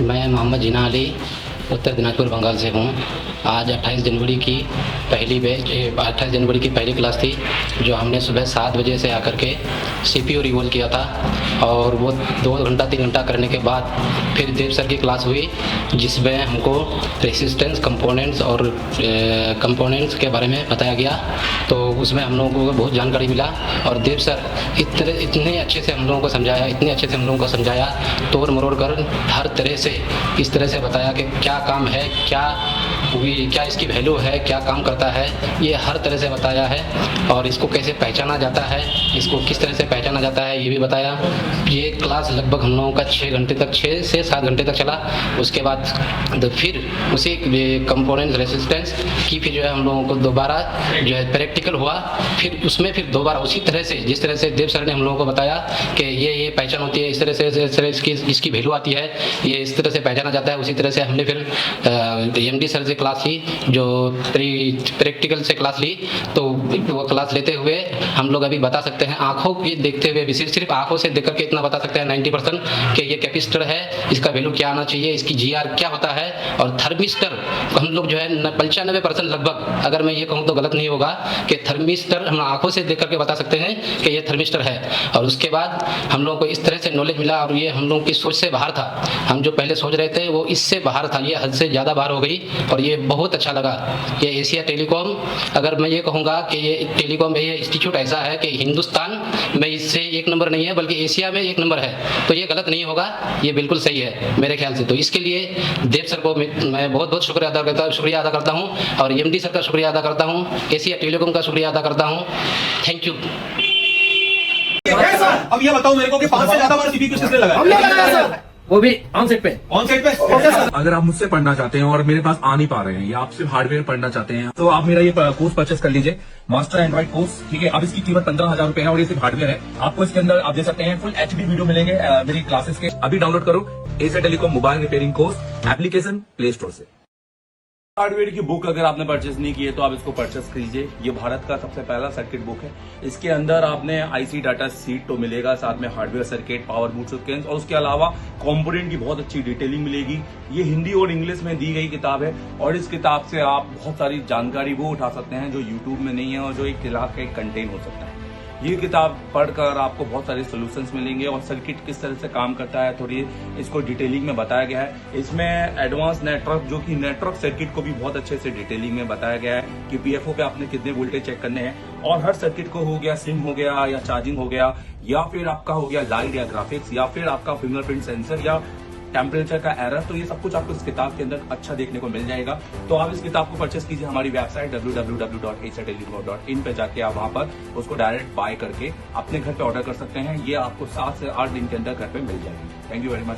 मैं मोहम्मद जिना अली उत्तर दिनाजपुर बंगाल से हूँ। आज 28 जनवरी की पहली क्लास थी, जो हमने सुबह 7 बजे से आकर के CPU रिवॉल्व किया था और वो 2 घंटा 3 घंटा करने के बाद फिर देव सर की क्लास हुई, जिसमें हमको रेसिस्टेंस कंपोनेंट्स और कंपोनेंट्स के बारे में बताया गया। तो उसमें हम लोगों को बहुत जानकारी मिला और देव सर इतने अच्छे से हम लोगों को समझाया, तोड़ मरोड़ कर हर तरह से इस तरह से बताया कि क्या काम है, क्या इसकी वैल्यू है, क्या काम करता है, ये हर तरह से बताया है। और इसको कैसे पहचाना जाता है, इसको किस तरह से पहचाना जाता है, ये भी बताया। ये क्लास लगभग हम लोगों का 6 से 7 घंटे तक चला। उसके बाद फिर उसी कंपोनेंट्स रेसिस्टेंस की फिर जो है हम लोगों को दोबारा जो है प्रैक्टिकल हुआ। फिर उसमें फिर दोबारा उसी तरह से जिस तरह से देव सर ने हम लोगों को बताया कि ये पहचान होती है, इस तरह से इसकी वैल्यू आती है, ये इस तरह से पहचाना जाता है। उसी तरह से हमने फिर MD सर से क्लास ली, जो प्रैक्टिकल से क्लास ली। तो वो क्लास लेते हुए हम लोग अभी बता सकते हैं, आंखों की देखते हुए विशेष सिर्फ आंखों से देख करके इतना बता सकते हैं 90% कि ये कैपेसिटर है, इसका वैल्यू क्या आना चाहिए, इसकी GR क्या होता है। और थर्मिस्टर हम लोग जो है 95% लगभग, अगर मैं ये कहूँ तो गलत नहीं होगा, कि थर्मिस्टर हम आंखों से देख करके बता सकते हैं कि ये थर्मिस्टर है। और उसके बाद हम लोगों को इस तरह से नॉलेज मिला और ये हम लोगों की सोच से बाहर था। हम जो पहले सोच रहे थे वो इससे बाहर था, ये हद से ज़्यादा बाहर हो गई और ये बहुत अच्छा लगा। ये एशिया टेलीकॉम, अगर मैं ये कहूँगा कि ये टेलीकॉम ये इंस्टीट्यूट ऐसा है कि हिंदुस्तान में इससे 1 नंबर नहीं है, बल्कि एशिया में 1 नंबर है, तो ये गलत नहीं होगा, ये बिल्कुल सही है मेरे ख्याल से। तो इसके लिए देव सर को मैं बहुत बहुत शुक्रिया अदा करता हूँ और MD सर का शुक्रिया अदा करता हूँ, एशिया टेलीकॉम का शुक्रिया अदा करता हूँ। Thank you. अब ये बताओ मेरे को कि 5 से ज्यादा बार CPU किसने लगाया? वो भी ऑन सेट पे। अगर आप मुझसे पढ़ना चाहते हैं और मेरे पास आ नहीं पा रहे हैं या आप सिर्फ हार्डवेयर पढ़ना चाहते हैं, तो आप मेरा ये कोर्स परचेस कर लीजिए, मास्टर एंड्रॉइड कोर्स। ठीक है, अब इसकी कीमत 15,000 रुपए है और ये सिर्फ हार्डवेयर है। आपको इसके अंदर आप दे सकते हैं फुल HD वीडियो मिलेंगे मेरी क्लासेस के। अभी डाउनलोड करो Asia telecom mobile repairing course application play store से। हार्डवेयर की बुक अगर आपने परचेस नहीं की है तो आप इसको परचेस कीजिए। ये भारत का सबसे पहला सर्किट बुक है। इसके अंदर आपने IC डाटा सीट तो मिलेगा, साथ में hardware circuit, power boot sequence और उसके अलावा कंपोनेंट की बहुत अच्छी डिटेलिंग मिलेगी। ये हिंदी और इंग्लिश में दी गई किताब है और इस किताब से आप बहुत सारी जानकारी वो उठा सकते हैं जो यूट्यूब में नहीं है और जो एक क्लास का एक कंटेंट हो सकता है। ये किताब पढ़कर आपको बहुत सारे सॉल्यूशंस मिलेंगे और सर्किट किस तरह से काम करता है थोड़ी इसको डिटेलिंग में बताया गया है। इसमें एडवांस नेटवर्क, जो कि नेटवर्क सर्किट को भी बहुत अच्छे से डिटेलिंग में बताया गया है कि PFO पे आपने कितने वोल्टेज चेक करने हैं और हर सर्किट को हो गया सिम हो गया या चार्जिंग हो गया या फिर आपका हो गया लाइट या ग्राफिक्स या फिर आपका फिंगरप्रिंट सेंसर या टेम्परेचर का एरर, तो ये सब कुछ आपको इस किताब के अंदर अच्छा देखने को मिल जाएगा। तो आप इस किताब को परचेस कीजिए हमारी वेबसाइट www.asiatelecom.in पे जाके आप वहां पर उसको डायरेक्ट बाय करके अपने घर पे ऑर्डर कर सकते हैं। ये आपको 7 से 8 दिन के अंदर घर पे मिल जाएगी। Thank you very much.